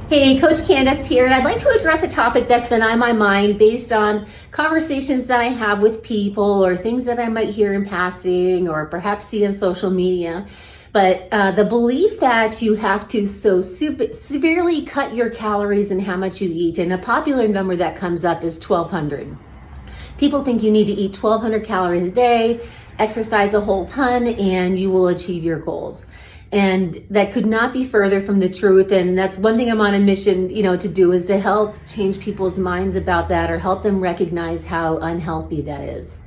Hey, Coach Candice here, and I'd like to address a topic that's been on my mind based on conversations that I have with people or things that I might hear in passing or perhaps see on social media. But the belief that you have to severely cut your calories and how much you eat, and a popular number that comes up is 1,200. People think you need to eat 1,200 calories a day, exercise a whole ton, and you will achieve your goals. And that could not be further from the truth. And that's one thing I'm on a mission, to do, is to help change people's minds about that, or help them recognize how unhealthy that is.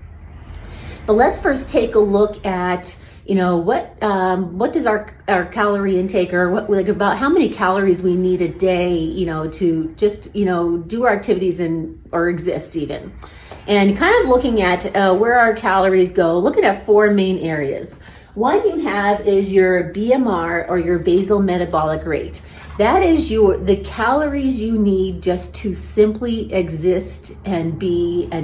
But let's first take a look at, what does our calorie intake, or about how many calories we need a day, to just, do our activities or exist even. And kind of looking at where our calories go, looking at four main areas. One you have is your BMR, or your basal metabolic rate. That is the calories you need just to simply exist and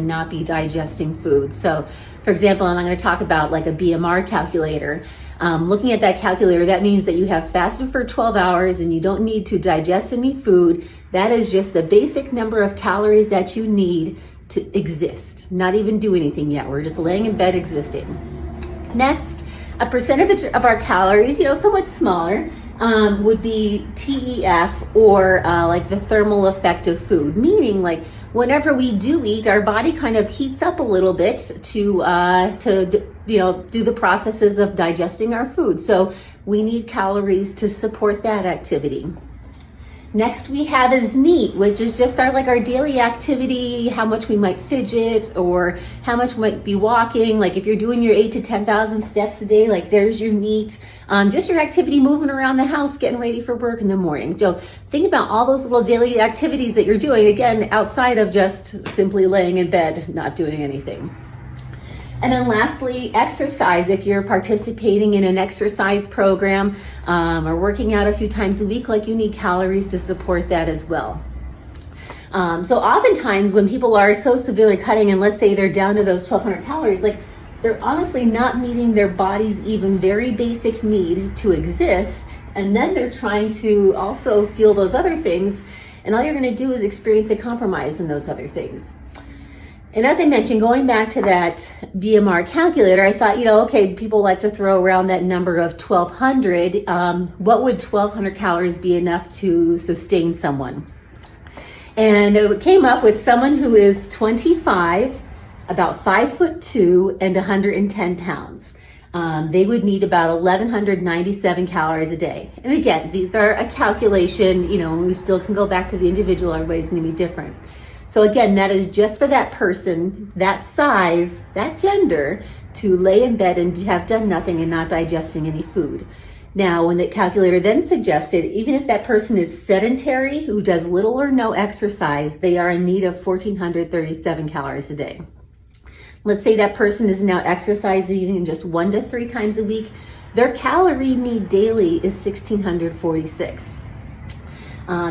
not be digesting food. So for example, and I'm going to talk about like a BMR calculator. Looking at that calculator, that means that you have fasted for 12 hours and you don't need to digest any food. That is just the basic number of calories that you need to exist, not even do anything yet. We're just laying in bed existing. Next, a percent of our calories, somewhat smaller, would be TEF, or like the thermal effect of food, meaning like whenever we do eat, our body kind of heats up a little bit to do the processes of digesting our food. So we need calories to support that activity. Next we have is NEAT, which is just our daily activity, how much we might fidget or how much we might be walking. Like if you're doing your 8,000 to 10,000 steps a day, like there's your NEAT. Just your activity moving around the house, getting ready for work in the morning. So think about all those little daily activities that you're doing, again, outside of just simply laying in bed, not doing anything. And then lastly, exercise. If you're participating in an exercise program or working out a few times a week, like you need calories to support that as well. So oftentimes when people are so severely cutting, and let's say they're down to those 1,200 calories, like they're honestly not meeting their body's even very basic need to exist. And then they're trying to also feel those other things. And all you're going to do is experience a compromise in those other things. And as I mentioned, going back to that BMR calculator, I thought, okay, people like to throw around that number of 1,200. What would 1,200 calories be enough to sustain someone? And it came up with someone who is 25, about 5'2", and 110 pounds. They would need about 1,197 calories a day. And again, these are a calculation, and we still can go back to the individual. Everybody's going to be different. So again, that is just for that person, that size, that gender, to lay in bed and have done nothing and not digesting any food. Now, when the calculator then suggested, even if that person is sedentary, who does little or no exercise, they are in need of 1,437 calories a day. Let's say that person is now exercising even just 1 to 3 times a week. Their calorie need daily is 1,646.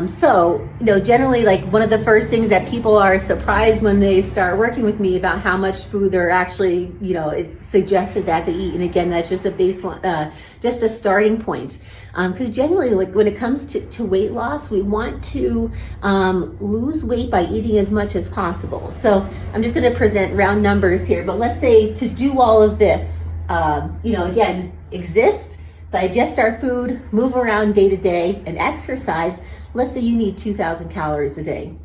So, generally, like one of the first things that people are surprised when they start working with me about how much food they're actually, it's suggested that they eat. And again, that's just a baseline, just a starting point. Because generally, like when it comes to weight loss, we want to lose weight by eating as much as possible. So I'm just going to present round numbers here. But let's say to do all of this, again, exist, digest our food, move around day to day, and exercise. Let's say you need 2,000 calories a day.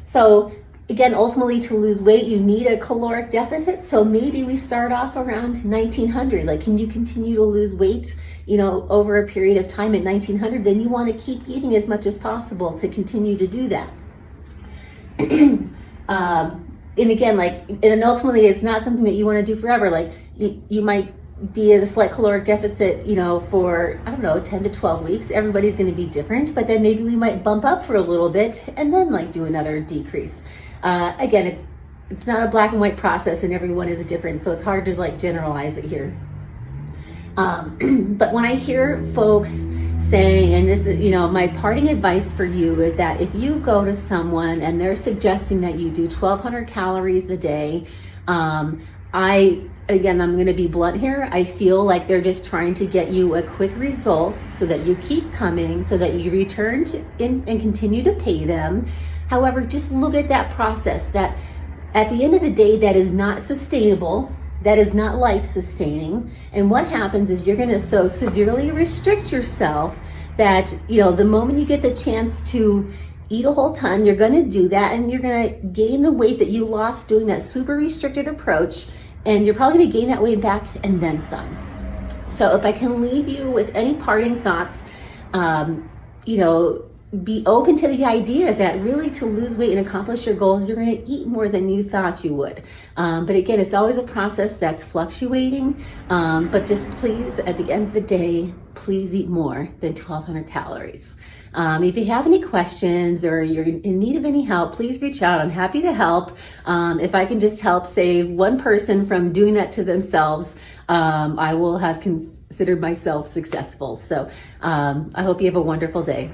So again, ultimately to lose weight, you need a caloric deficit. So maybe we start off around 1,900. Like, can you continue to lose weight, over a period of time at 1,900? Then you want to keep eating as much as possible to continue to do that. And again, and ultimately it's not something that you want to do forever. Like you might be at a slight caloric deficit, for, 10 to 12 weeks. Everybody's going to be different, but then maybe we might bump up for a little bit and then do another decrease. Again, it's not a black and white process and everyone is different. So it's hard to generalize it here. But when I hear folks saying, and this is, my parting advice for you is that if you go to someone and they're suggesting that you do 1,200 calories a day, I again, I'm going to be blunt here. I feel like they're just trying to get you a quick result so that you keep coming, so that you return and continue to pay them. However, just look at that process, that at the end of the day, that is not sustainable. That is not life sustaining. And what happens is you're going to so severely restrict yourself that, the moment you get the chance to eat a whole ton, you're going to do that, and you're going to gain the weight that you lost doing that super restricted approach, and you're probably going to gain that weight back and then some. So if I can leave you with any parting thoughts, be open to the idea that really to lose weight and accomplish your goals, you're going to eat more than you thought you would. But again, it's always a process that's fluctuating. But just please, at the end of the day, please eat more than 1,200 calories. If you have any questions or you're in need of any help, please reach out. I'm happy to help. If I can just help save one person from doing that to themselves, I will have considered myself successful. So I hope you have a wonderful day.